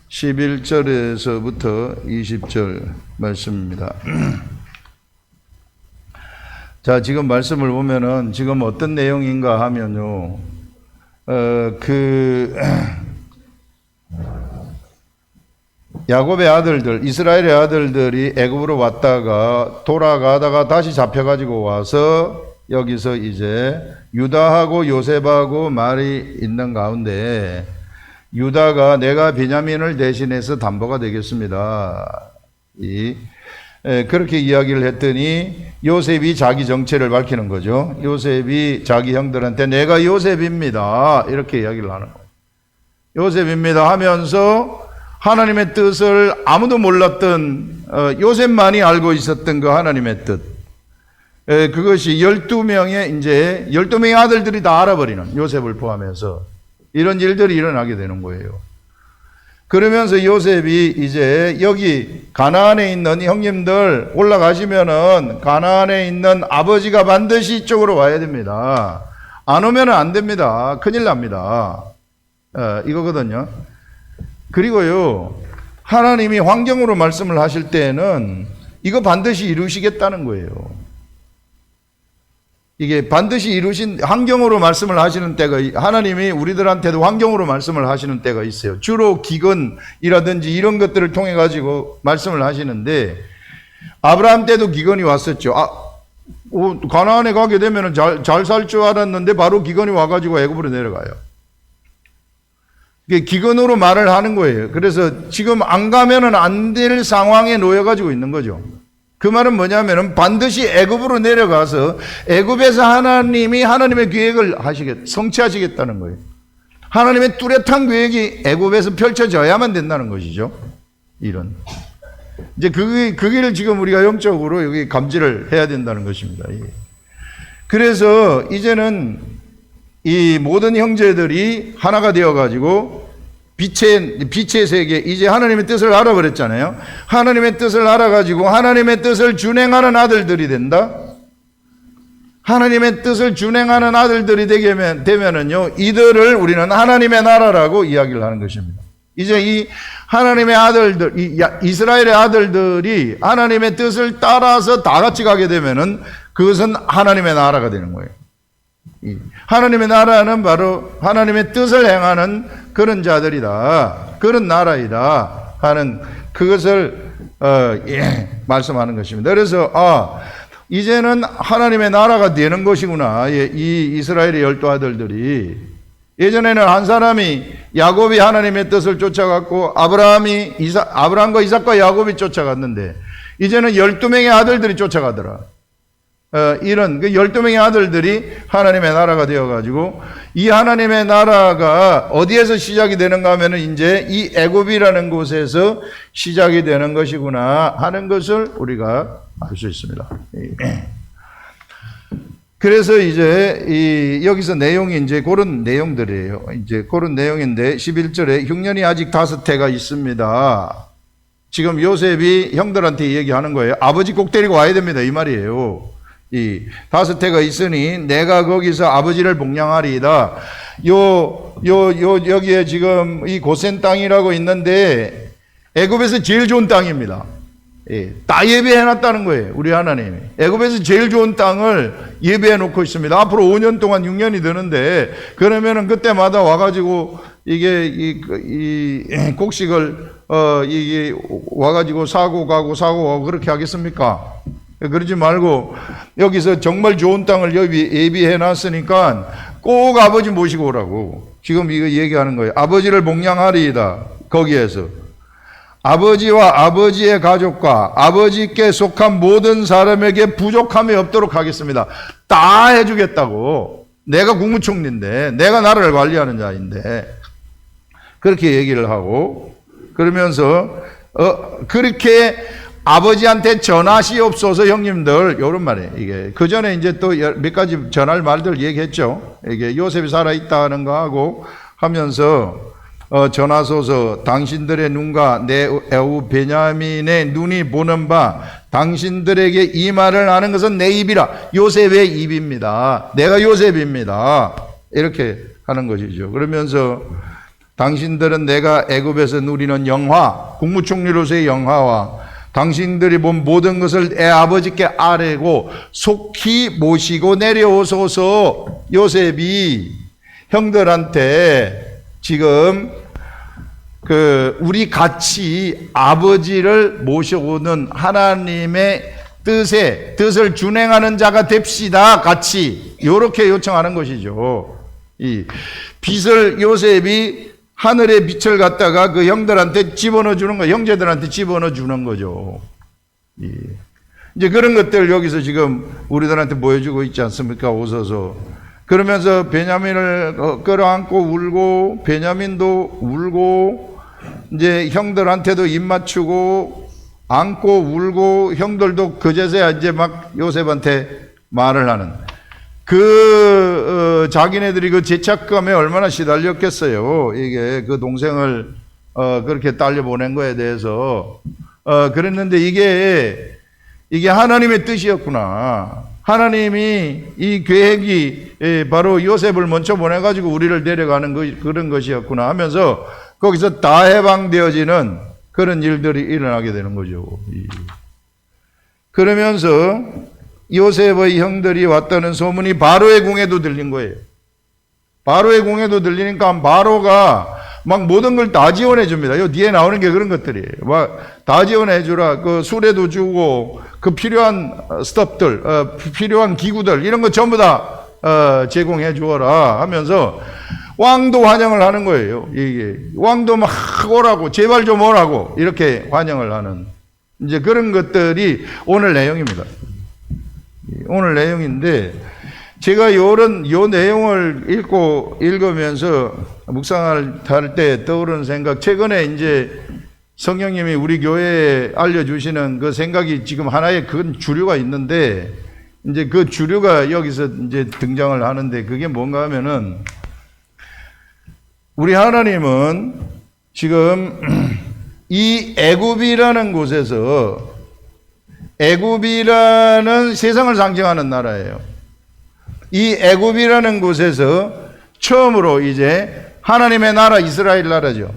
11절에서부터 20절 말씀입니다. 자, 지금 말씀을 보면은 지금 어떤 내용인가 하면요, 야곱의 아들들, 이스라엘의 아들들이 애굽으로 왔다가 돌아가다가 다시 잡혀가지고 와서 여기서 이제 유다하고 요셉하고 말이 있는 가운데 유다가 내가 베냐민을 대신해서 담보가 되겠습니다. 그렇게 이야기를 했더니 요셉이 자기 정체를 밝히는 거죠. 요셉이 자기 형들한테 내가 요셉입니다, 이렇게 이야기를 하는 거예요. 요셉입니다 하면서 하나님의 뜻을 아무도 몰랐던 요셉만이 알고 있었던 그 하나님의 뜻, 그것이 12명의 아들들이 다 알아버리는, 요셉을 포함해서 이런 일들이 일어나게 되는 거예요. 그러면서 요셉이 이제 여기 가나안에 있는 형님들 올라가시면은 가나안에 있는 아버지가 반드시 이쪽으로 와야 됩니다. 안 오면은 안 됩니다. 큰일 납니다. 이거거든요. 그리고요, 하나님이 환경으로 말씀을 하실 때에는 이거 반드시 이루시겠다는 거예요. 이게 반드시 이루신, 환경으로 말씀을 하시는 때가, 하나님이 우리들한테도 환경으로 말씀을 하시는 때가 있어요. 주로 기근이라든지 이런 것들을 통해 가지고 말씀을 하시는데, 아브라함 때도 기근이 왔었죠. 가나안에 가게 되면 잘 살 줄 알았는데 바로 기근이 와가지고 애굽으로 내려가요. 기근으로 말을 하는 거예요. 그래서 지금 안 가면은 안 될 상황에 놓여가지고 있는 거죠. 그 말은 뭐냐면은 반드시 애굽으로 내려가서 애굽에서 하나님이 하나님의 계획을 성취하시겠다는 거예요. 하나님의 뚜렷한 계획이 애굽에서 펼쳐져야만 된다는 것이죠. 이런. 이제 그 길을 지금 우리가 영적으로 여기 감지를 해야 된다는 것입니다. 그래서 이제는 이 모든 형제들이 하나가 되어가지고 빛의 세계, 이제 하나님의 뜻을 알아버렸잖아요. 하나님의 뜻을 알아가지고 하나님의 뜻을 준행하는 아들들이 된다. 하나님의 뜻을 준행하는 아들들이 되면은요, 이들을 우리는 하나님의 나라라고 이야기를 하는 것입니다. 이제 이 하나님의 아들들, 이스라엘의 아들들이 하나님의 뜻을 따라서 다 같이 가게 되면은 그것은 하나님의 나라가 되는 거예요. 하나님의 나라는 바로 하나님의 뜻을 행하는 그런 자들이다, 그런 나라이다 하는 그것을 말씀하는 것입니다. 그래서 이제는 하나님의 나라가 되는 것이구나. 이 이스라엘의 12아들들이, 예전에는 한 사람이 야곱이 하나님의 뜻을 쫓아갔고 아브라함과 이삭과 야곱이 쫓아갔는데 이제는 12명의 아들들이 쫓아가더라. 이런 12명의 아들들이 하나님의 나라가 되어가지고, 이 하나님의 나라가 어디에서 시작이 되는가 하면은 이제 이 애굽이라는 곳에서 시작이 되는 것이구나 하는 것을 우리가 알 수 있습니다. 그래서 이제 여기서 내용이 이제 그런 내용들이에요. 이제 그런 내용인데 11절에 흉년이 아직 5해가 있습니다. 지금 요셉이 형들한테 얘기하는 거예요. 아버지 꼭 데리고 와야 됩니다, 이 말이에요. 이 5해가 있으니 내가 거기서 아버지를 복양하리이다. 여기에 지금 이 고센 땅이라고 있는데 애굽에서 제일 좋은 땅입니다. 다 예배해 놨다는 거예요, 우리 하나님이. 애굽에서 제일 좋은 땅을 예배해 놓고 있습니다. 앞으로 5년 동안 6년이 되는데, 그러면은 그때마다 와가지고 이게 곡식을 이게 와가지고 사고 가고 그렇게 하겠습니까? 그러지 말고 여기서 정말 좋은 땅을 예비해 놨으니까 꼭 아버지 모시고 오라고 지금 이거 얘기하는 거예요. 아버지를 복양하리이다. 거기에서 아버지와 아버지의 가족과 아버지께 속한 모든 사람에게 부족함이 없도록 하겠습니다. 다 해주겠다고. 내가 국무총리인데, 내가 나라를 관리하는 자인데 그렇게 얘기를 하고, 그러면서 그렇게 아버지한테 전하시옵소서 형님들, 이런 말이에요. 이게 그 전에 이제 또 몇 가지 전할 말들 얘기했죠. 이게 요셉이 살아 있다는 거 하고 하면서 전하소서 당신들의 눈과 내 애우 베냐민의 눈이 보는 바 당신들에게 이 말을 하는 것은 내 입이라. 요셉의 입입니다. 내가 요셉입니다. 이렇게 하는 것이죠. 그러면서 당신들은 내가 애굽에서 누리는 영화, 국무총리로서의 영화와 당신들이 본 모든 것을 내 아버지께 아뢰고 속히 모시고 내려오소서. 요셉이 형들한테 지금 우리 같이 아버지를 모셔오는 하나님의 뜻을 준행하는 자가 됩시다. 같이 이렇게 요청하는 것이죠. 이 빛을 요셉이 하늘의 빛을 갖다가 그 형들한테 집어넣어 주는 거, 형제들한테 집어넣어 주는 거죠. 이제 그런 것들 여기서 지금 우리들한테 보여주고 있지 않습니까? 오소서. 그러면서 베냐민을 끌어안고 울고, 베냐민도 울고, 이제 형들한테도 입 맞추고, 안고 울고, 형들도 그제서야 이제 막 요셉한테 말을 하는. 자기네들이 그 죄책감에 얼마나 시달렸겠어요. 이게 그 동생을, 그렇게 딸려 보낸 거에 대해서. 그랬는데 이게 하나님의 뜻이었구나. 하나님이 이 계획이 바로 요셉을 먼저 보내가지고 우리를 데려가는 그런 것이었구나 하면서 거기서 다 해방되어지는 그런 일들이 일어나게 되는 거죠. 그러면서 요셉의 형들이 왔다는 소문이 바로의 궁에도 들린 거예요. 바로의 궁에도 들리니까 바로가 막 모든 걸 다 지원해 줍니다. 요 뒤에 나오는 게 그런 것들이에요. 막 다 지원해 주라. 그 수레도 주고 그 필요한 스톱들, 필요한 기구들 이런 거 전부 다 제공해 주어라 하면서 왕도 환영을 하는 거예요. 이게 왕도 막 오라고 제발 좀 오라고 이렇게 환영을 하는 이제 그런 것들이 오늘 내용입니다. 오늘 내용인데 제가 요 내용을 읽으면서 묵상을 할 때 떠오르는 생각, 최근에 이제 성령님이 우리 교회에 알려주시는 그 생각이 지금 하나의 큰 주류가 있는데, 이제 그 주류가 여기서 이제 등장을 하는데, 그게 뭔가 하면은, 우리 하나님은 지금 이 애굽이라는 곳에서, 애굽이라는 세상을 상징하는 나라예요. 이 애굽이라는 곳에서 처음으로 이제 하나님의 나라, 이스라엘 나라죠.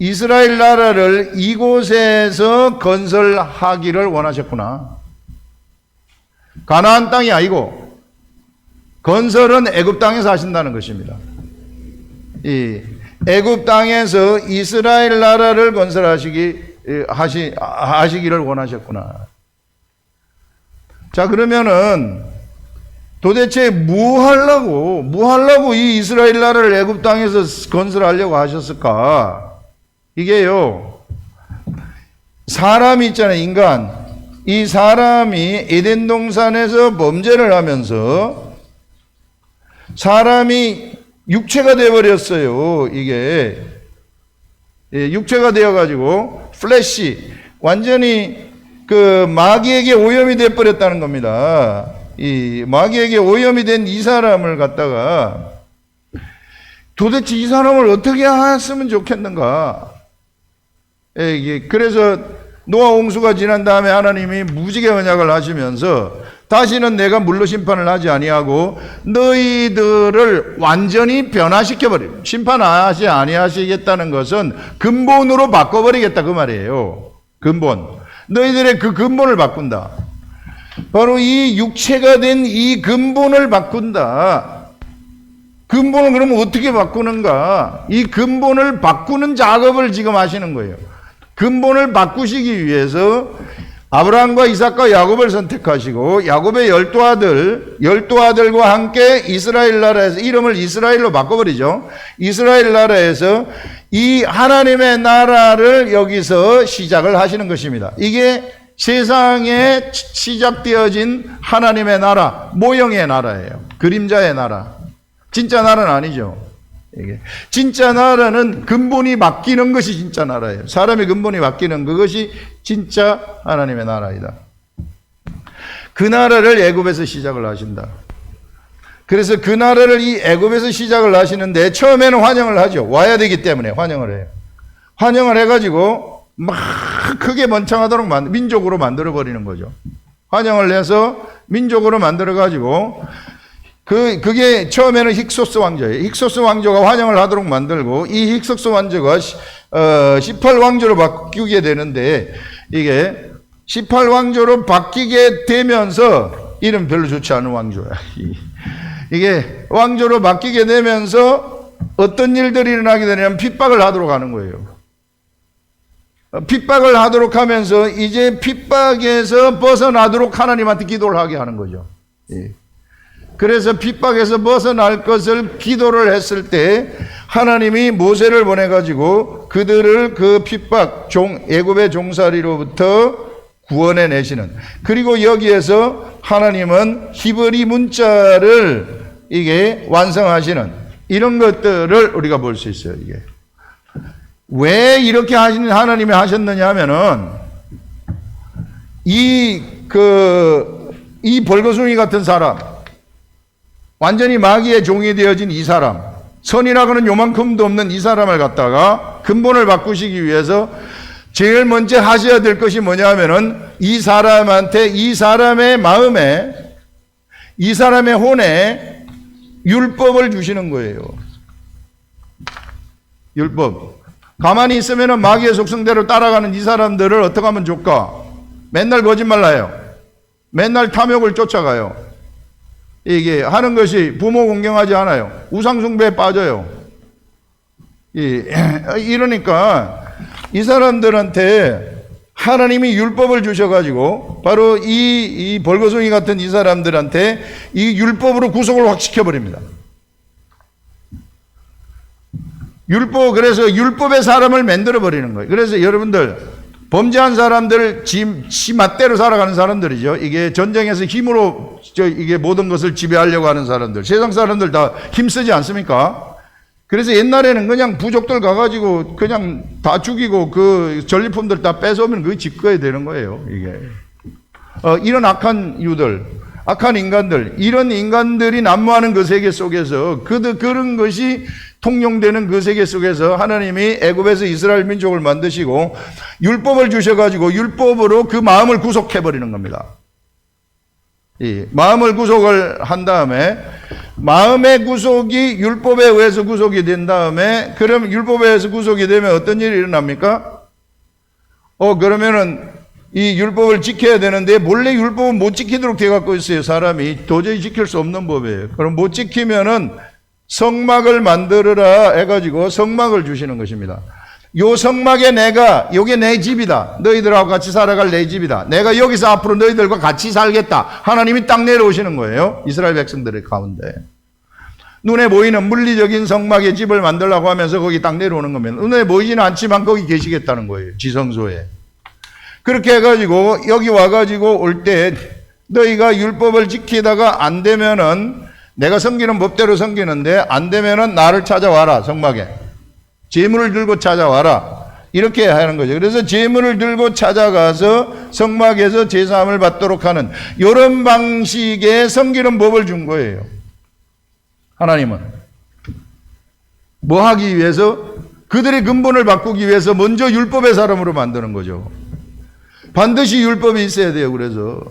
이스라엘 나라를 이곳에서 건설하기를 원하셨구나. 가나안 땅이 아니고 건설은 애굽 땅에서 하신다는 것입니다. 이 애굽 땅에서 이스라엘 나라를 하시기를 원하셨구나. 자, 그러면은 도대체 뭐 하려고 이 이스라엘 나라를 애굽 땅에서 건설하려고 하셨을까? 이게요, 사람이 있잖아요, 인간. 이 사람이 에덴 동산에서 범죄를 하면서 사람이 육체가 되어버렸어요. 이게 육체가 되어가지고 플래시, 완전히 그 마귀에게 오염이 되어버렸다는 겁니다. 이 마귀에게 오염이 된 이 사람을 갖다가 도대체 이 사람을 어떻게 했으면 좋겠는가? 그래서 노아 홍수가 지난 다음에 하나님이 무지개 언약을 하시면서 다시는 내가 물로 심판을 하지 아니하고 너희들을 완전히 변화시켜버려. 심판하지 아니하시겠다는 것은 근본으로 바꿔버리겠다 그 말이에요. 근본. 너희들의 그 근본을 바꾼다. 바로 이 육체가 된 이 근본을 바꾼다. 근본을 그러면 어떻게 바꾸는가? 이 근본을 바꾸는 작업을 지금 하시는 거예요. 근본을 바꾸시기 위해서 아브라함과 이삭과 야곱을 선택하시고 야곱의 12아들과 함께 이스라엘 나라에서 이름을 이스라엘로 바꿔버리죠. 이스라엘 나라에서 이 하나님의 나라를 여기서 시작을 하시는 것입니다. 이게 세상에 시작되어진 하나님의 나라, 모형의 나라예요. 그림자의 나라. 진짜 나라는 아니죠. 이게 진짜 나라는 근본이 바뀌는 것이 진짜 나라예요. 사람의 근본이 바뀌는 그것이 진짜 하나님의 나라이다. 그 나라를 애굽에서 시작을 하신다. 그래서 그 나라를 이 애굽에서 시작을 하시는데 처음에는 환영을 하죠. 와야 되기 때문에 환영을 해요. 환영을 해가지고 막 크게 번창하도록 민족으로 만들어버리는 거죠. 환영을 해서 민족으로 만들어가지고 그게 처음에는 힉소스 왕조예요. 힉소스 왕조가 환영을 하도록 만들고 이 힉소스 왕조가 18왕조로 바뀌게 되는데 이게 18왕조로 바뀌게 되면서 이름 별로 좋지 않은 왕조야. 이게 왕조로 바뀌게 되면서 어떤 일들이 일어나게 되냐면 핍박을 하도록 하는 거예요. 핍박을 하도록 하면서 이제 핍박에서 벗어나도록 하나님한테 기도를 하게 하는 거죠. 그래서 핍박에서 벗어날 것을 기도를 했을 때 하나님이 모세를 보내가지고 그들을 그 핍박 애굽의 종살이로부터 구원해 내시는, 그리고 여기에서 하나님은 히브리 문자를 이게 완성하시는 이런 것들을 우리가 볼 수 있어요. 이게 왜 이렇게 하나님이 하셨느냐 하면은 이 벌거숭이 같은 사람, 완전히 마귀의 종이 되어진 이 사람, 선이라고는 요만큼도 없는 이 사람을 갖다가 근본을 바꾸시기 위해서 제일 먼저 하셔야 될 것이 뭐냐 하면은 이 사람한테, 이 사람의 마음에, 이 사람의 혼에 율법을 주시는 거예요. 율법. 가만히 있으면은 마귀의 속성대로 따라가는 이 사람들을 어떻게 하면 좋을까? 맨날 거짓말 해요. 맨날 탐욕을 쫓아가요. 이게 하는 것이 부모 공경하지 않아요. 우상숭배에 빠져요. 이러니까 이 사람들한테 하나님이 율법을 주셔가지고 바로 이 벌거숭이 같은 이 사람들한테 이 율법으로 구속을 확 시켜버립니다. 그래서 율법의 사람을 만들어버리는 거예요. 그래서 여러분들, 범죄한 사람들, 지 맛대로 살아가는 사람들이죠. 이게 전쟁에서 힘으로 이게 모든 것을 지배하려고 하는 사람들. 세상 사람들 다 힘쓰지 않습니까? 그래서 옛날에는 그냥 부족들 가가지고 그냥 다 죽이고 그 전리품들 다 뺏어오면 그게 집거야 되는 거예요. 이게. 이런 악한 유들, 악한 인간들, 이런 인간들이 난무하는 그 세계 속에서 그런 것이 통용되는 그 세계 속에서 하나님이 애굽에서 이스라엘 민족을 만드시고 율법을 주셔가지고 율법으로 그 마음을 구속해버리는 겁니다. 이 마음을 구속을 한 다음에 마음의 구속이 율법에 의해서 구속이 된 다음에, 그럼 율법에 의해서 구속이 되면 어떤 일이 일어납니까? 그러면은 이 율법을 지켜야 되는데 몰래 율법은 못 지키도록 돼 갖고 있어요. 사람이 도저히 지킬 수 없는 법이에요. 그럼 못 지키면은 성막을 만들어라 해가지고 성막을 주시는 것입니다. 요 성막에 요게 내 집이다. 너희들하고 같이 살아갈 내 집이다. 내가 여기서 앞으로 너희들과 같이 살겠다. 하나님이 딱 내려오시는 거예요. 이스라엘 백성들의 가운데. 눈에 보이는 물리적인 성막의 집을 만들라고 하면서 거기 딱 내려오는 겁니다. 눈에 보이지는 않지만 거기 계시겠다는 거예요. 지성소에. 그렇게 해가지고 여기 와가지고 올 때 너희가 율법을 지키다가 안 되면은 내가 섬기는 법대로 섬기는데 안 되면은 나를 찾아와라. 성막에. 제물을 들고 찾아와라. 이렇게 하는 거죠. 그래서 제물을 들고 찾아가서 성막에서 제사함을 받도록 하는 이런 방식의 섬기는 법을 준 거예요. 하나님은. 뭐 하기 위해서? 그들의 근본을 바꾸기 위해서 먼저 율법의 사람으로 만드는 거죠. 반드시 율법이 있어야 돼요. 그래서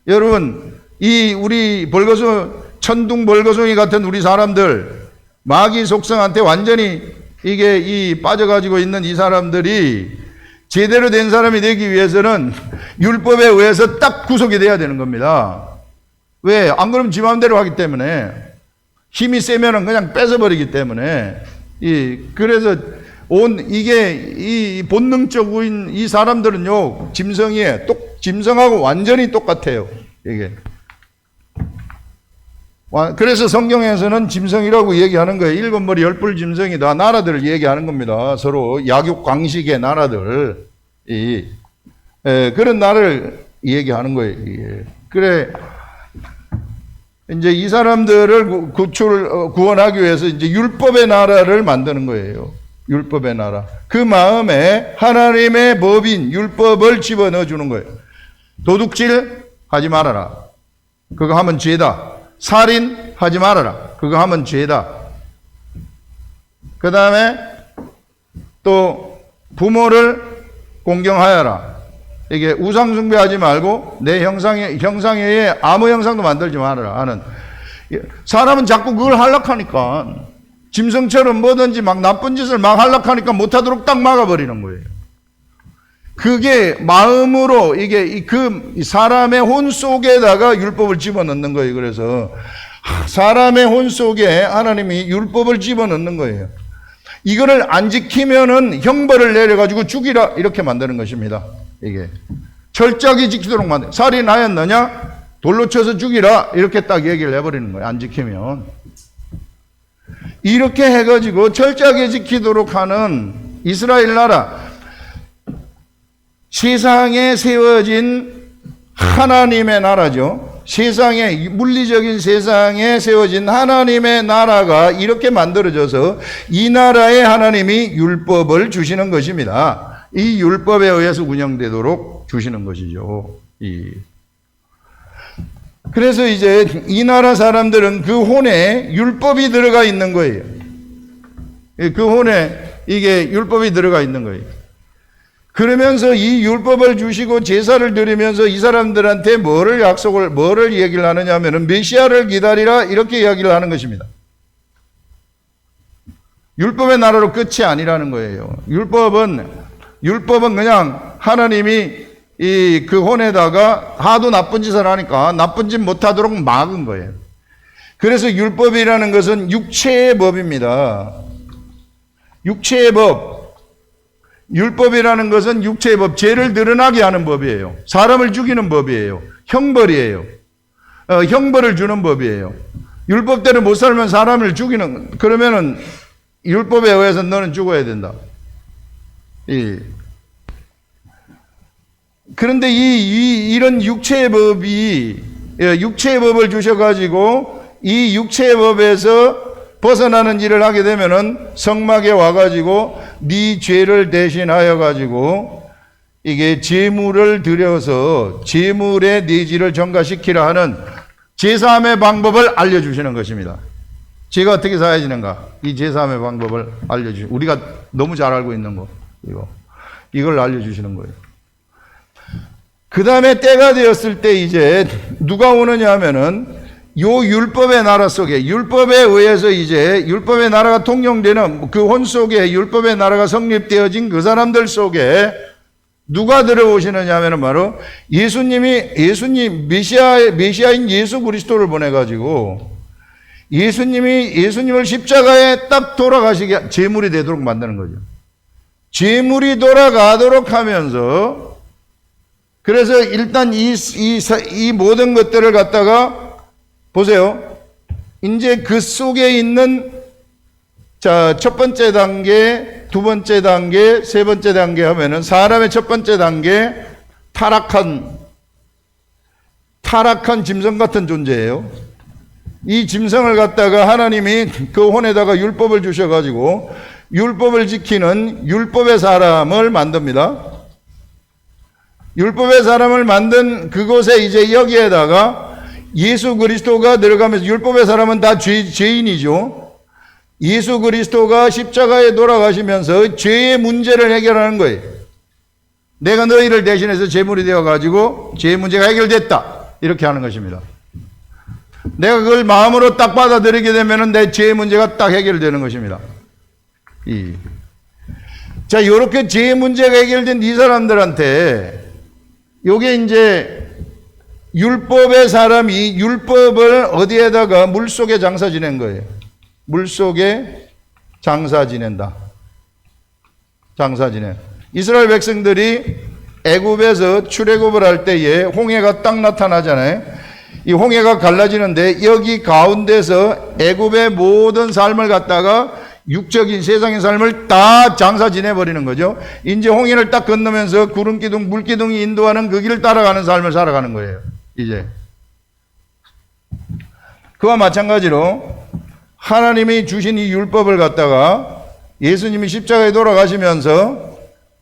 여러분, 우리 천둥 벌거숭이 같은 우리 사람들, 마귀 속성한테 완전히 이게 빠져가지고 있는 이 사람들이 제대로 된 사람이 되기 위해서는 율법에 의해서 딱 구속이 돼야 되는 겁니다. 왜? 안 그러면 지 마음대로 하기 때문에, 힘이 세면은 그냥 뺏어버리기 때문에, 그래서 이 본능적인 이 사람들은요, 짐승하고 완전히 똑같아요. 이게. 그래서 성경에서는 짐승이라고 얘기하는 거예요. 일곱 머리 열뿔 짐승이다. 나라들을 얘기하는 겁니다. 서로 약육 광식의 나라들. 그런 나라를 얘기하는 거예요. 그래. 이제 이 사람들을 구원하기 위해서 이제 율법의 나라를 만드는 거예요. 율법의 나라. 그 마음에 하나님의 법인 율법을 집어넣어 주는 거예요. 도둑질 하지 말아라. 그거 하면 죄다. 살인하지 말아라. 그거 하면 죄다. 그 다음에 또 부모를 공경하여라. 이게 우상 숭배하지 말고 내 형상에 아무 형상도 만들지 말아라 하는 사람은 자꾸 그걸 하려하니까 짐승처럼 뭐든지 막 나쁜 짓을 막 하려하니까 못하도록 딱 막아버리는 거예요. 그게 마음으로 이게 그 사람의 혼 속에다가 율법을 집어넣는 거예요. 그래서 사람의 혼 속에 하나님이 율법을 집어넣는 거예요. 이거를 안 지키면은 형벌을 내려가지고 죽이라 이렇게 만드는 것입니다. 이게 철저하게 지키도록 만든. 살인하였느냐? 돌로 쳐서 죽이라 이렇게 딱 얘기를 해버리는 거예요. 안 지키면. 이렇게 해가지고 철저하게 지키도록 하는 이스라엘 나라, 세상에 세워진 하나님의 나라죠. 세상에, 물리적인 세상에 세워진 하나님의 나라가 이렇게 만들어져서 이 나라에 하나님이 율법을 주시는 것입니다. 이 율법에 의해서 운영되도록 주시는 것이죠. 그래서 이제 이 나라 사람들은 그 혼에 율법이 들어가 있는 거예요. 그 혼에 이게 율법이 들어가 있는 거예요. 그러면서 이 율법을 주시고 제사를 드리면서 이 사람들한테 뭐를 얘기를 하느냐 하면은 메시아를 기다리라 이렇게 이야기를 하는 것입니다. 율법의 나라로 끝이 아니라는 거예요. 율법은 그냥 하나님이 그 혼에다가 하도 나쁜 짓을 하니까 나쁜 짓 못하도록 막은 거예요. 그래서 율법이라는 것은 육체의 법입니다. 육체의 법. 율법이라는 것은 육체의 법, 죄를 드러나게 하는 법이에요. 사람을 죽이는 법이에요. 형벌이에요. 형벌을 주는 법이에요. 율법대로 못 살면 사람을 죽이는, 그러면은 율법에 의해서 너는 죽어야 된다. 그런데 이런 육체의 법을 주셔가지고 이 육체의 법에서 벗어나는 일을 하게 되면은 성막에 와가지고 네 죄를 대신하여 가지고 이게 제물을 드려서 제물의 내지를 전가시키라 하는 제사함의 방법을 알려주시는 것입니다. 죄가 어떻게 사해지는가? 이 제사함의 방법을 알려주시고 우리가 너무 잘 알고 있는 거 이걸 알려주시는 거예요. 그 다음에 때가 되었을 때 이제 누가 오느냐 하면은 요 율법의 나라 속에 율법에 의해서 이제 율법의 나라가 통용되는 그 혼 속에 율법의 나라가 성립되어진 그 사람들 속에 누가 들어오시느냐 하면은 바로 메시아인 예수 그리스도를 보내가지고 예수님을 십자가에 딱 돌아가시게 제물이 되도록 만드는 거죠. 제물이 돌아가도록 하면서 그래서 일단 이 모든 것들을 갖다가 보세요. 이제 그 속에 있는 첫 번째 단계, 두 번째 단계, 세 번째 단계 하면은 사람의 첫 번째 단계 타락한 짐승 같은 존재예요. 이 짐승을 갖다가 하나님이 그 혼에다가 율법을 주셔가지고 율법을 지키는 율법의 사람을 만듭니다. 율법의 사람을 만든 그곳에 이제 여기에다가 예수 그리스도가 들어가면서 율법의 사람은 다 죄인이죠. 예수 그리스도가 십자가에 돌아가시면서 죄의 문제를 해결하는 거예요. 내가 너희를 대신해서 제물이 되어가지고 죄의 문제가 해결됐다. 이렇게 하는 것입니다. 내가 그걸 마음으로 딱 받아들이게 되면 내 죄의 문제가 딱 해결되는 것입니다. 자, 이렇게 죄의 문제가 해결된 이 사람들한테 요게 이제 율법의 사람이 율법을 어디에다가 물속에 장사 지낸 거예요. 물속에 장사 지낸다. 장사 지내. 이스라엘 백성들이 애굽에서 출애굽을 할 때에 홍해가 딱 나타나잖아요. 이 홍해가 갈라지는데 여기 가운데서 애굽의 모든 삶을 갖다가 육적인 세상의 삶을 다 장사 지내버리는 거죠. 이제 홍해를 딱 건너면서 구름기둥, 물기둥이 인도하는 그 길을 따라가는 삶을 살아가는 거예요. 이제 그와 마찬가지로 하나님이 주신 이 율법을 갖다가 예수님이 십자가에 돌아가시면서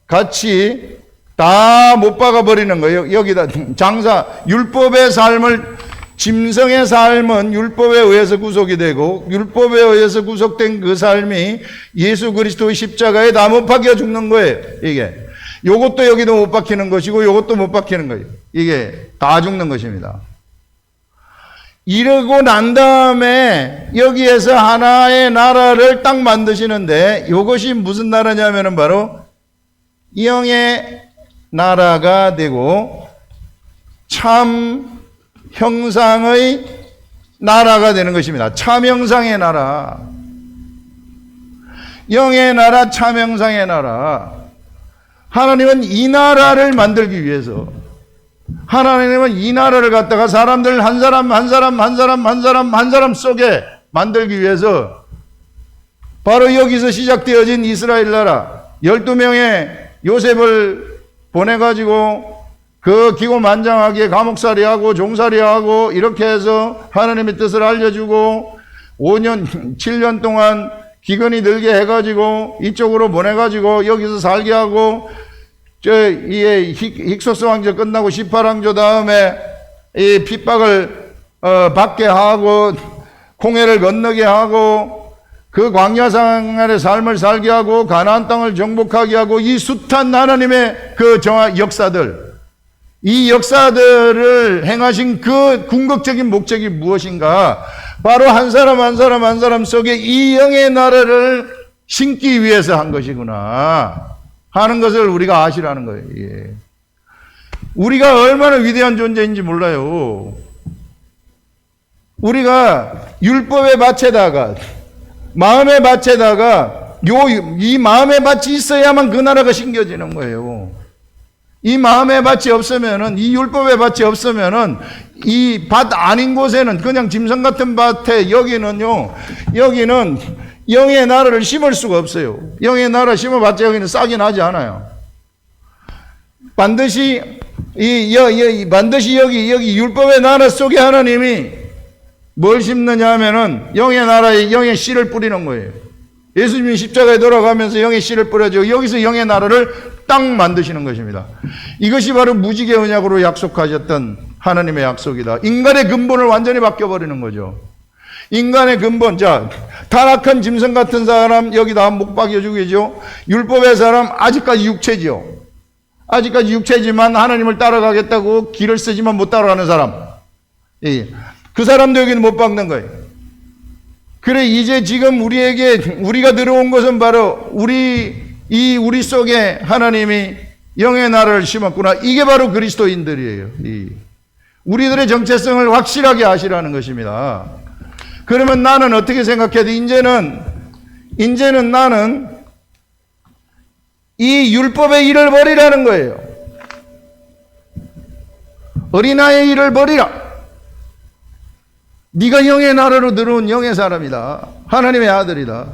같이 다 못 박아 버리는 거예요. 여기다 장사 율법의 삶을 짐승의 삶은 율법에 의해서 구속이 되고 율법에 의해서 구속된 그 삶이 예수 그리스도의 십자가에 다 못 박혀 죽는 거예요. 이게 요것도 여기도 못 박히는 것이고 요것도 못 박히는 거예요. 이게 다 죽는 것입니다. 이러고 난 다음에 여기에서 하나의 나라를 딱 만드시는데 이것이 무슨 나라냐면은 바로 영의 나라가 되고 참 형상의 나라가 되는 것입니다. 참 형상의 나라. 영의 나라, 참 형상의 나라. 하나님은 이 나라를 만들기 위해서 하나님은 이 나라를 갖다가 사람들 한 사람 속에 만들기 위해서 바로 여기서 시작되어진 이스라엘 나라 12명의 요셉을 보내가지고 그 기고만장하게 감옥살이하고 종살이하고 이렇게 해서 하나님의 뜻을 알려주고 5년 7년 동안 기근이 들게 해가지고 이쪽으로 보내가지고 여기서 살게 하고 이 힉소스 왕조 끝나고 18왕조 다음에 이 핍박을 받게 하고 홍해를 건너게 하고 그 광야 생활의 삶을 살게 하고 가나안 땅을 정복하게 하고 이 숱한 하나님의 그 역사들, 이 역사들을 행하신 그 궁극적인 목적이 무엇인가? 바로 한 사람 속에 이 영의 나라를 심기 위해서 한 것이구나 하는 것을 우리가 아시라는 거예요. 예. 우리가 얼마나 위대한 존재인지 몰라요. 우리가 율법의 밭에다가 마음의 밭에다가 이 마음의 밭이 있어야만 그 나라가 심겨지는 거예요. 이 마음의 밭이 없으면은, 이 율법의 밭이 없으면은 이 밭 아닌 곳에는 그냥 짐승 같은 밭에 여기는 영의 나라를 심을 수가 없어요. 영의 나라 심어봤자 여기는 싹이 나지 않아요. 반드시 여기 율법의 나라 속에 하나님이 뭘 심느냐 하면은 영의 나라에 영의 씨를 뿌리는 거예요. 예수님이 십자가에 돌아가면서 영의 씨를 뿌려주고 여기서 영의 나라를 딱 만드시는 것입니다. 이것이 바로 무지개 언약으로 약속하셨던 하나님의 약속이다. 인간의 근본을 완전히 바뀌어버리는 거죠. 인간의 근본, 자, 타락한 짐승 같은 사람 여기다 목 박여 죽이죠. 율법의 사람 아직까지 육체지요. 아직까지 육체지만 하나님을 따라가겠다고 길을 쓰지만 못 따라가는 사람. 예. 그 사람도 여기는 못 박는 거예요. 그래, 이제 지금 우리가 들어온 것은 바로 우리 속에 하나님이 영의 나라를 심었구나. 이게 바로 그리스도인들이에요. 우리들의 정체성을 확실하게 아시라는 것입니다. 그러면 나는 어떻게 생각해야 돼? 이제는 나는 이 율법의 일을 버리라는 거예요. 어린아이의 일을 버리라. 네가 영의 나라로 들어온 영의 사람이다. 하나님의 아들이다.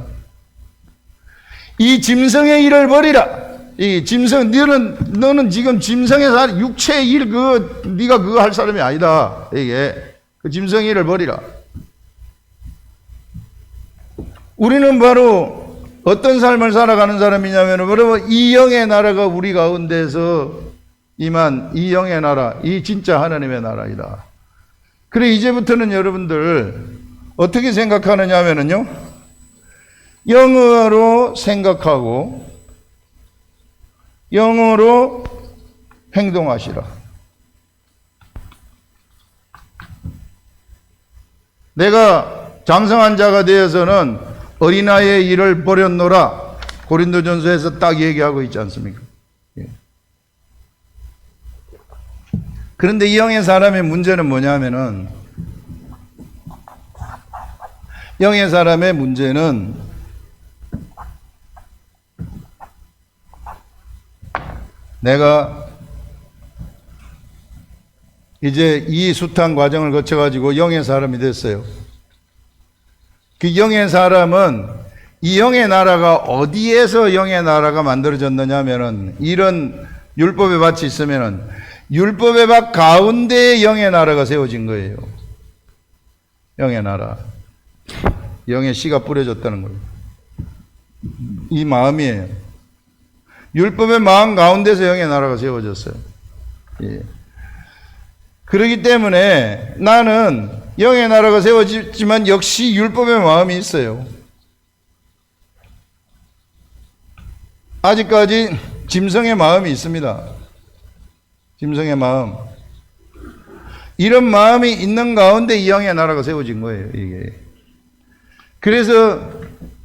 이 짐승의 일을 버리라. 이 짐승, 너는 지금 짐승의 육체의 일, 네가 그거 할 사람이 아니다. 이게 그 짐승의 일을 버리라. 우리는 바로 어떤 삶을 살아가는 사람이냐면, 바로 이 영의 나라가 우리 가운데서 임한 이 영의 나라, 이 진짜 하나님의 나라이다. 그래, 이제부터는 여러분들 어떻게 생각하느냐 하면은요, 영어로 생각하고 영어로 행동하시라. 내가 장성한 자가 되어서는 어린아이의 일을 버렸노라. 고린도전서에서 딱 얘기하고 있지 않습니까? 그런데 이 영의 사람의 문제는 뭐냐면은, 영의 사람의 문제는 내가 이제 이 숱한 과정을 거쳐가지고 영의 사람이 됐어요. 그 영의 사람은 이 영의 나라가 어디에서 영의 나라가 만들어졌느냐 하면은, 이런 율법의 밭이 있으면은 율법의 밭 가운데에 영의 나라가 세워진 거예요. 영의 나라. 영의 씨가 뿌려졌다는 거예요. 이 마음이에요. 율법의 마음 가운데서 영의 나라가 세워졌어요. 예. 그렇기 때문에 나는 영의 나라가 세워졌지만 역시 율법의 마음이 있어요. 아직까지 짐승의 마음이 있습니다. 짐승의 마음. 이런 마음이 있는 가운데 이 영의 나라가 세워진 거예요, 이게. 그래서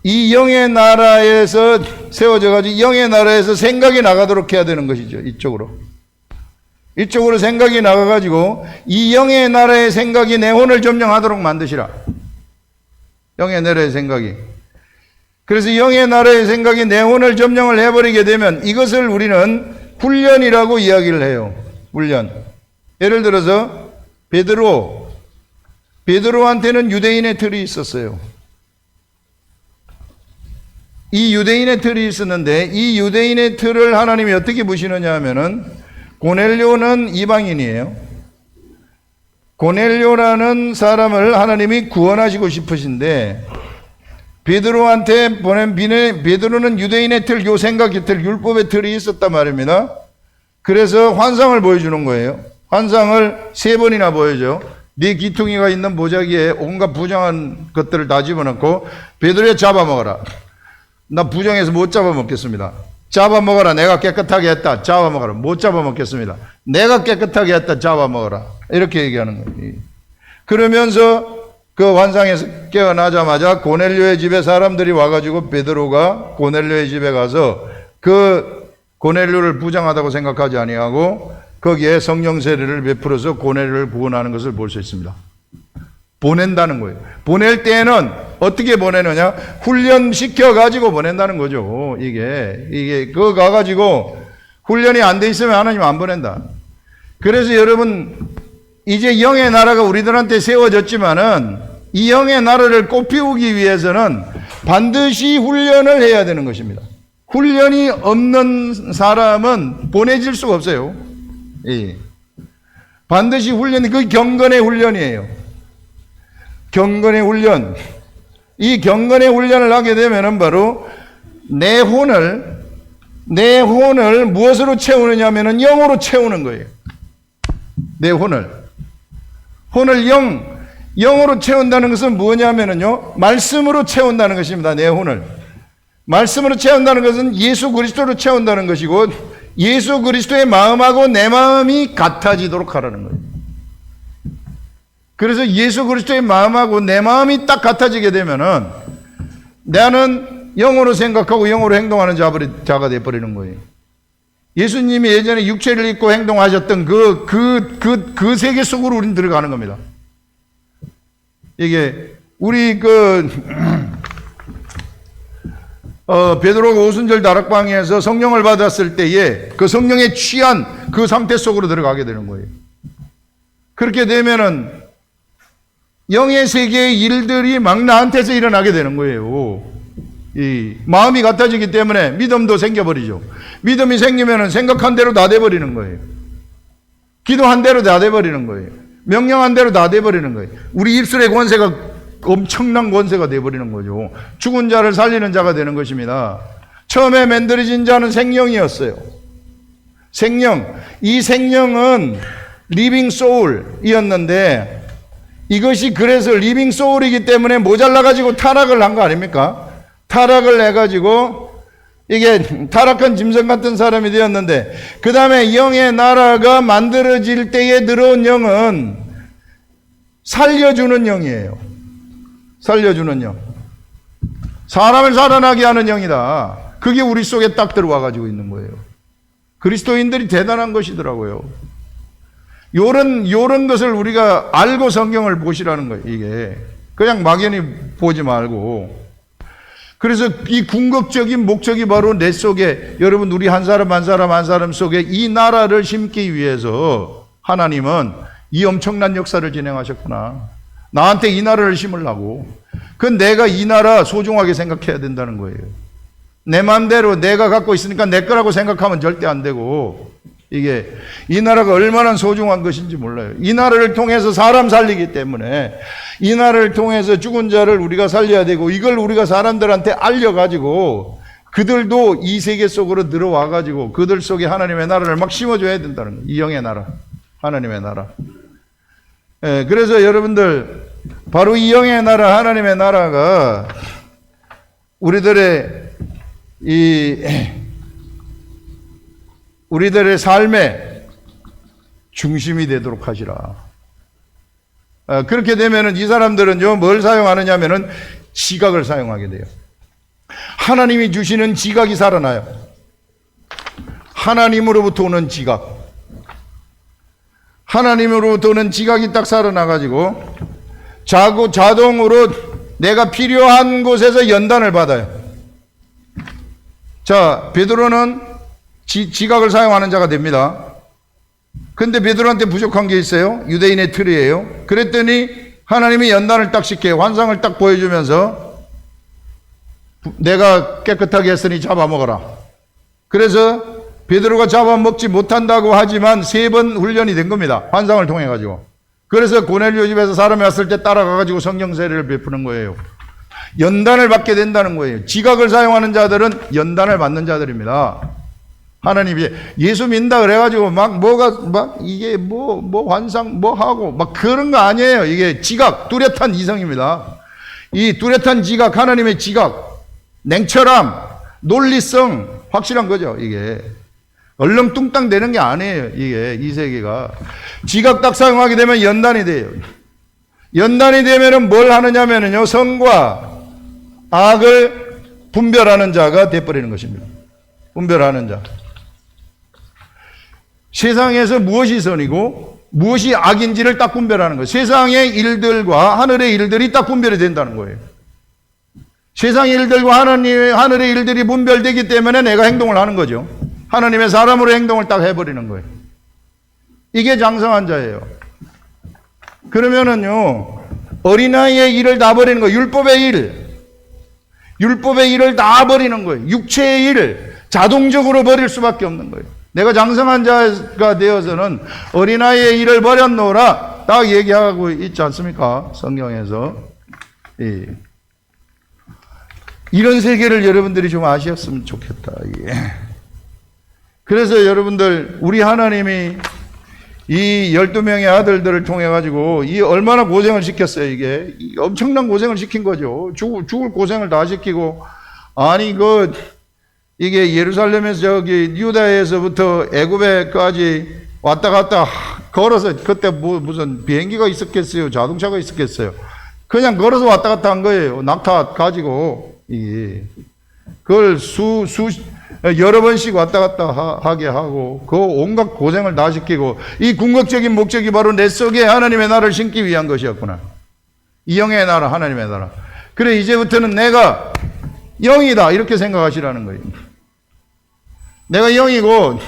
이 영의 나라에서 세워져가지고 영의 나라에서 생각이 나가도록 해야 되는 것이죠, 이쪽으로. 이쪽으로 생각이 나가가지고 이 영의 나라의 생각이 내 혼을 점령하도록 만드시라. 영의 나라의 생각이. 그래서 영의 나라의 생각이 내 혼을 점령을 해버리게 되면 이것을 우리는 훈련이라고 이야기를 해요. 훈련. 예를 들어서 베드로한테는 유대인의 틀이 있었어요. 이 유대인의 틀이 있었는데 이 유대인의 틀을 하나님이 어떻게 보시느냐 하면은 고넬료는 이방인이에요. 고넬료라는 사람을 하나님이 구원하시고 싶으신데 베드로한테 보낸 베드로는 유대인의 틀, 요 생각의 틀, 율법의 틀이 있었단 말입니다. 그래서 환상을 보여주는 거예요. 환상을 3번이나 보여줘. 네 기퉁이가 있는 보자기에 온갖 부정한 것들을 다 집어넣고 베드로야 잡아먹어라. 나 부정해서 못 잡아먹겠습니다. 잡아먹어라. 내가 깨끗하게 했다. 잡아먹어라. 못 잡아먹겠습니다. 내가 깨끗하게 했다. 잡아먹어라. 이렇게 얘기하는 거예요. 그러면서 그 환상에서 깨어나자마자 고넬료의 집에 사람들이 와가지고 베드로가 고넬료의 집에 가서 그 고넬료를 부정하다고 생각하지 아니하고 거기에 성령 세례를 베풀어서 고넬료를 구원하는 것을 볼 수 있습니다. 보낸다는 거예요. 보낼 때에는 어떻게 보내느냐? 훈련시켜 가지고 보낸다는 거죠. 이게 그거 가가지고 훈련이 안 돼 있으면 하나님 안 보낸다. 그래서 여러분 이제 영의 나라가 우리들한테 세워졌지만은 이 영의 나라를 꽃피우기 위해서는 반드시 훈련을 해야 되는 것입니다. 훈련이 없는 사람은 보내질 수가 없어요. 예. 반드시 훈련이 그 경건의 훈련이에요. 경건의 훈련. 이 경건의 훈련을 하게 되면은 바로 내 혼을 무엇으로 채우느냐 하면은 영으로 채우는 거예요. 내 혼을 영으로 채운다는 것은 뭐냐면은요, 말씀으로 채운다는 것입니다. 내 혼을. 말씀으로 채운다는 것은 예수 그리스도로 채운다는 것이고, 예수 그리스도의 마음하고 내 마음이 같아지도록 하라는 거예요. 그래서 예수 그리스도의 마음하고 내 마음이 딱 같아지게 되면은 나는 영으로 생각하고 영으로 행동하는 자가 되어버리는 거예요. 예수님이 예전에 육체를 입고 행동하셨던 그 세계 속으로 우리는 들어가는 겁니다. 이게, 우리 베드로가 오순절 다락방에서 성령을 받았을 때에 그 성령에 취한 그 상태 속으로 들어가게 되는 거예요. 그렇게 되면은 영의 세계의 일들이 막 나한테서 일어나게 되는 거예요. 이 마음이 같아지기 때문에 믿음도 생겨버리죠. 믿음이 생기면은 생각한 대로 다 돼버리는 거예요. 기도한 대로 다 돼버리는 거예요. 명령한 대로 다 돼버리는 거예요. 우리 입술의 권세가 엄청난 권세가 돼버리는 거죠. 죽은 자를 살리는 자가 되는 것입니다. 처음에 만들어진 자는 생명이었어요. 생명. 이 생명은 리빙 소울이었는데 이것이 그래서 리빙 소울이기 때문에 모자라가지고 타락을 한 거 아닙니까? 타락을 해가지고 이게 타락한 짐승 같은 사람이 되었는데, 그 다음에 영의 나라가 만들어질 때에 들어온 영은 살려주는 영이에요. 살려주는 영. 사람을 살아나게 하는 영이다. 그게 우리 속에 딱 들어와가지고 있는 거예요. 그리스도인들이 대단한 것이더라고요. 요런 것을 우리가 알고 성경을 보시라는 거예요, 이게. 그냥 막연히 보지 말고. 그래서 이 궁극적인 목적이 바로 내 속에, 여러분, 우리 한 사람 한 사람 속에 이 나라를 심기 위해서 하나님은 이 엄청난 역사를 진행하셨구나. 나한테 이 나라를 심으려고. 그건 내가 이 나라 소중하게 생각해야 된다는 거예요. 내 마음대로 내가 갖고 있으니까 내 거라고 생각하면 절대 안 되고, 이게 이 나라가 얼마나 소중한 것인지 몰라요. 이 나라를 통해서 사람 살리기 때문에, 이 나라를 통해서 죽은 자를 우리가 살려야 되고, 이걸 우리가 사람들한테 알려가지고 그들도 이 세계 속으로 들어와가지고 그들 속에 하나님의 나라를 막 심어줘야 된다는 거예요. 이 영의 나라, 하나님의 나라. 예, 그래서 여러분들, 바로 이 영의 나라, 하나님의 나라가 우리들의 삶의 중심이 되도록 하시라. 그렇게 되면은 이 사람들은요, 뭘 사용하느냐면은 지각을 사용하게 돼요. 하나님이 주시는 지각이 살아나요. 하나님으로부터 오는 지각. 하나님으로부터 오는 지각이 딱 살아나가지고 자동으로 내가 필요한 곳에서 연단을 받아요. 자, 베드로는 지각을 사용하는 자가 됩니다. 근데 베드로한테 부족한 게 있어요. 유대인의 틀이에요. 그랬더니 하나님이 연단을 딱 시켜요. 환상을 딱 보여주면서 내가 깨끗하게 했으니 잡아먹어라. 그래서 베드로가 잡아먹지 못한다고 하지만 3번 훈련이 된 겁니다. 환상을 통해 가지고. 그래서 고넬료 집에서 사람이 왔을 때 따라가 가지고 성령 세례를 베푸는 거예요. 연단을 받게 된다는 거예요. 지각을 사용하는 자들은 연단을 받는 자들입니다. 하나님이 예수 믿는다 그래가지고 이게 환상 하고 그런 거 아니에요. 이게 지각, 뚜렷한 이성입니다. 이 뚜렷한 지각, 하나님의 지각, 냉철함, 논리성, 확실한 거죠. 이게 얼렁뚱땅 되는 게 아니에요. 이게 이 세계가 지각 딱 사용하게 되면 연단이 돼요. 연단이 되면은 뭘 하느냐면요, 선과 악을 분별하는 자가 돼버리는 것입니다. 분별하는 자. 세상에서 무엇이 선이고 무엇이 악인지를 딱 분별하는 거예요. 세상의 일들과 하늘의 일들이 딱 분별이 된다는 거예요. 세상의 일들과 하늘의 일들이 분별되기 때문에 내가 행동을 하는 거죠. 하나님의 사람으로 행동을 딱 해버리는 거예요. 이게 장성한 자예요. 그러면은요, 어린아이의 일을 다 버리는 거예요. 율법의 일을 다 버리는 거예요. 육체의 일을 자동적으로 버릴 수밖에 없는 거예요. 내가 장성한 자가 되어서는 어린아이의 일을 버렸노라 딱 얘기하고 있지 않습니까? 성경에서. 예. 이런 세계를 여러분들이 좀 아셨으면 좋겠다. 예. 그래서 여러분들, 우리 하나님이 이 12명의 아들들을 통해 가지고 이 얼마나 고생을 시켰어요. 이게 엄청난 고생을 시킨 거죠. 죽을 고생을 다 시키고, 아니 이게 예루살렘에서 유다에서부터 애굽에까지 왔다 갔다 걸어서, 그때 무슨 비행기가 있었겠어요, 자동차가 있었겠어요. 그냥 걸어서 왔다 갔다 한 거예요. 낙타 가지고. 그걸 여러 번씩 왔다 갔다 하게 하고, 그 온갖 고생을 다 시키고, 이 궁극적인 목적이 바로 내 속에 하나님의 나라를 심기 위한 것이었구나. 이 영의 나라, 하나님의 나라. 그래, 이제부터는 내가 영이다, 이렇게 생각하시라는 거예요. 내가 영이고,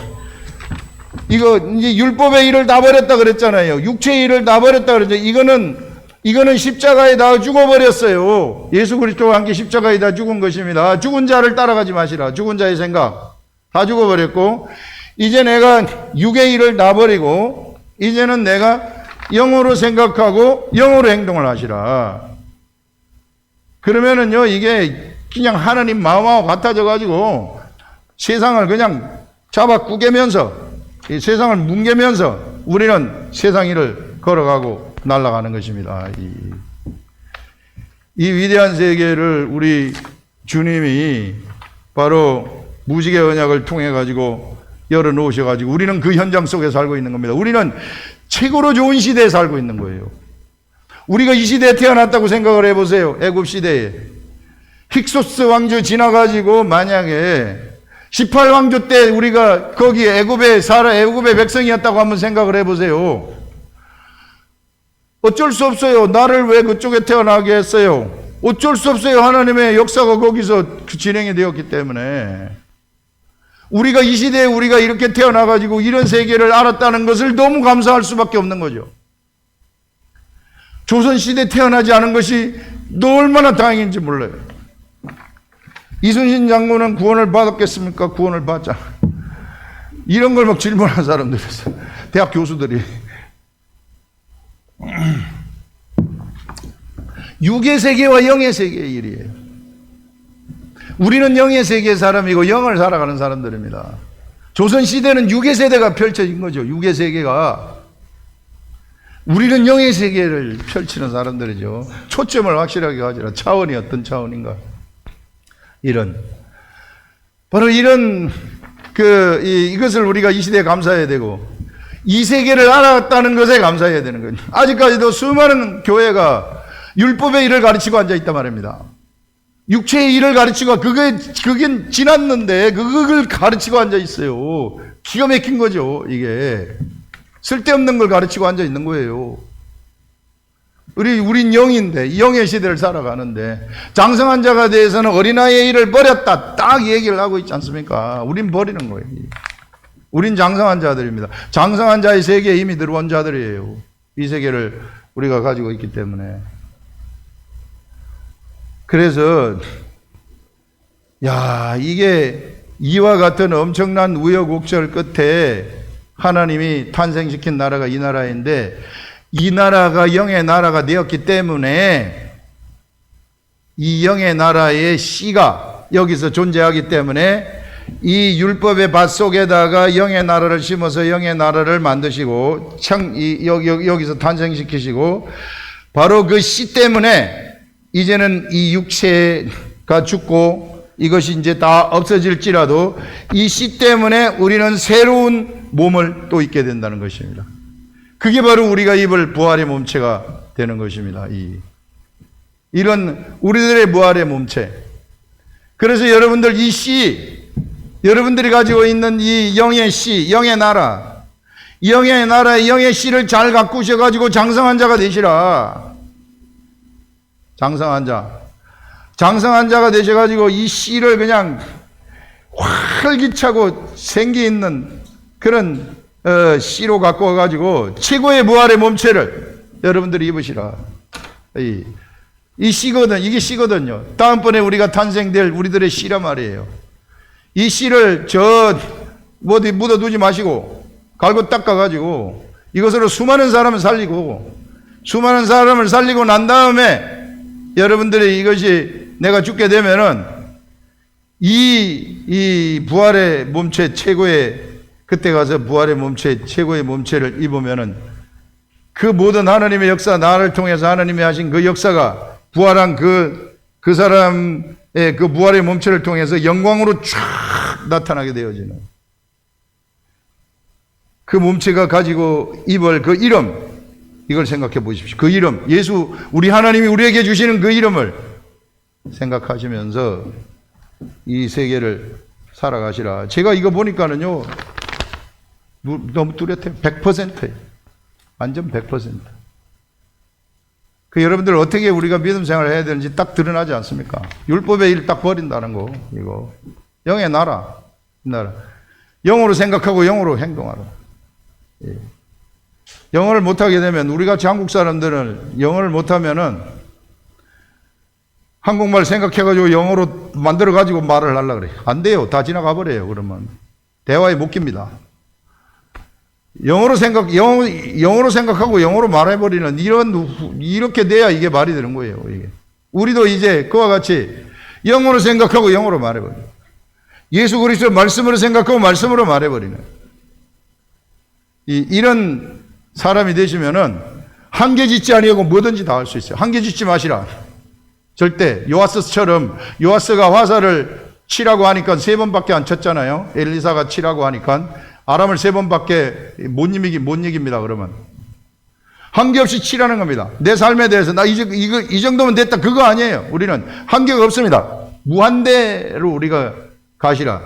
이거 이제 율법의 일을 다 버렸다 그랬잖아요. 육체의 일을 다 버렸다 그랬죠. 이거는 십자가에 다 죽어버렸어요. 예수 그리스도와 함께 십자가에 다 죽은 것입니다. 죽은 자를 따라가지 마시라. 죽은 자의 생각 다 죽어버렸고, 이제 내가 육의 일을 다 버리고 이제는 내가 영으로 생각하고 영으로 행동을 하시라. 그러면은요, 이게 그냥 하나님 마음하고 같아져 가지고 세상을 그냥 잡아 꾸개면서, 이 세상을 뭉개면서 우리는 세상 일을 걸어가고 날아가는 것입니다. 이 위대한 세계를 우리 주님이 바로 무지개 언약을 통해 가지고 열어놓으셔 가지고 우리는 그 현장 속에 살고 있는 겁니다. 우리는 최고로 좋은 시대에 살고 있는 거예요. 우리가 이 시대에 태어났다고 생각을 해보세요. 애굽 시대에 힉소스 왕조 지나가지고 만약에 18왕조 때 우리가 거기 애굽의 백성이었다고 한번 생각을 해보세요. 어쩔 수 없어요. 나를 왜 그쪽에 태어나게 했어요? 어쩔 수 없어요. 하나님의 역사가 거기서 진행이 되었기 때문에. 우리가 이 시대에 우리가 이렇게 태어나가지고 이런 세계를 알았다는 것을 너무 감사할 수밖에 없는 거죠. 조선시대에 태어나지 않은 것이 얼마나 다행인지 몰라요. 이순신 장군은 구원을 받았겠습니까? 구원을 받자. 이런 걸 막 질문하는 사람들이 있어요. 대학 교수들이. 육의 세계와 영의 세계의 일이에요. 우리는 영의 세계의 사람이고 영을 살아가는 사람들입니다. 조선시대는 육의 세대가 펼쳐진 거죠. 육의 세계가. 우리는 영의 세계를 펼치는 사람들이죠. 초점을 확실하게 가지라. 차원이 어떤 차원인가. 바로 이런 이것을 우리가 이 시대에 감사해야 되고, 이 세계를 알았다는 것에 감사해야 되는 거예요. 아직까지도 수많은 교회가 율법의 일을 가르치고 앉아 있단 말입니다. 육체의 일을 가르치고 그게 지났는데 그걸 가르치고 앉아 있어요. 기가 막힌 거죠. 이게 쓸데없는 걸 가르치고 앉아 있는 거예요. 우린 영인데 영의 시대를 살아가는데 장성한 자가 대해서는 어린아이의 일을 버렸다 딱 얘기를 하고 있지 않습니까? 우린 버리는 거예요. 우린 장성한 자들입니다. 장성한 자의 세계에 이미 들어온 자들이에요. 이 세계를 우리가 가지고 있기 때문에. 그래서 이게 이와 같은 엄청난 우여곡절 끝에 하나님이 탄생시킨 나라가 이 나라인데, 이 나라가 영의 나라가 되었기 때문에 이 영의 나라의 씨가 여기서 존재하기 때문에 이 율법의 밭 속에다가 영의 나라를 심어서 영의 나라를 만드시고 여기서 탄생시키시고, 바로 그 씨 때문에 이제는 이 육체가 죽고 이것이 이제 다 없어질지라도 이 씨 때문에 우리는 새로운 몸을 또 입게 된다는 것입니다. 그게 바로 우리가 입을 부활의 몸체가 되는 것입니다. 이런 우리들의 부활의 몸체. 그래서 여러분들 이 씨, 여러분들이 가지고 있는 이 영의 씨, 영의 나라, 영의 나라의 영의 씨를 잘 가꾸셔가지고 장성한 자가 되시라. 장성한 자가 되셔가지고 이 씨를 그냥 활기차고 생기 있는 그런 씨로 갖고 와가지고 최고의 부활의 몸체를 여러분들이 입으시라. 이 씨거든, 이게 씨거든요. 다음번에 우리가 탄생될 우리들의 씨란 말이에요. 이 씨를 어디 묻어두지 마시고 갈고 닦아가지고 이것으로 수많은 사람을 살리고, 수많은 사람을 살리고 난 다음에 여러분들이 이것이 내가 죽게 되면은 이 부활의 몸체 최고의, 그때 가서 부활의 몸체 최고의 몸체를 입으면은 그 모든 하나님의 역사, 나를 통해서 하나님이 하신 그 역사가 부활한 그 사람의 그 부활의 몸체를 통해서 영광으로 쫙 나타나게 되어지는 그 몸체가 가지고 입을 그 이름, 이걸 생각해 보십시오. 그 이름, 예수, 우리 하나님이 우리에게 주시는 그 이름을 생각하시면서 이 세계를 살아가시라. 제가 이거 보니까는요, 너무 뚜렷해요. 100%예요. 완전 100%. 여러분들 어떻게 우리가 믿음 생활을 해야 되는지 딱 드러나지 않습니까? 율법의 일 딱 버린다는 거, 이거. 영의 나라. 영으로 생각하고 영으로 행동하라. 영어를 못하게 되면, 우리같이 한국 사람들은 영어를 못하면은 한국말 생각해가지고 영어로 만들어가지고 말을 하려고 그래요. 안 돼요. 다 지나가 버려요. 그러면 대화에 못 깁니다. 영어로 생각하고 영어로 말해버리는 이렇게 돼야 이게 말이 되는 거예요. 이게. 우리도 이제 그와 같이 영어로 생각하고 영어로 말해버려요. 예수 그리스도 말씀으로 생각하고 말씀으로 말해버리는 이런 사람이 되시면은 한계 짓지 아니하고 뭐든지 다 할 수 있어요. 한계 짓지 마시라. 절대. 요아스처럼, 요아스가 화살을 치라고 하니까 3번밖에 안 쳤잖아요. 엘리사가 치라고 하니까 아람을 3번밖에 못 이깁니다. 그러면 한계 없이 치라는 겁니다. 내 삶에 대해서 나 이 정도면 됐다, 그거 아니에요. 우리는 한계가 없습니다. 무한대로 우리가 가시라.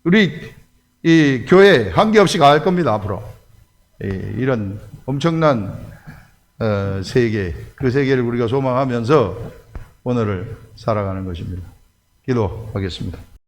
우리 이 교회 한계 없이 갈 겁니다. 앞으로 이런 엄청난 세계, 그 세계를 우리가 소망하면서 오늘을 살아가는 것입니다. 기도하겠습니다.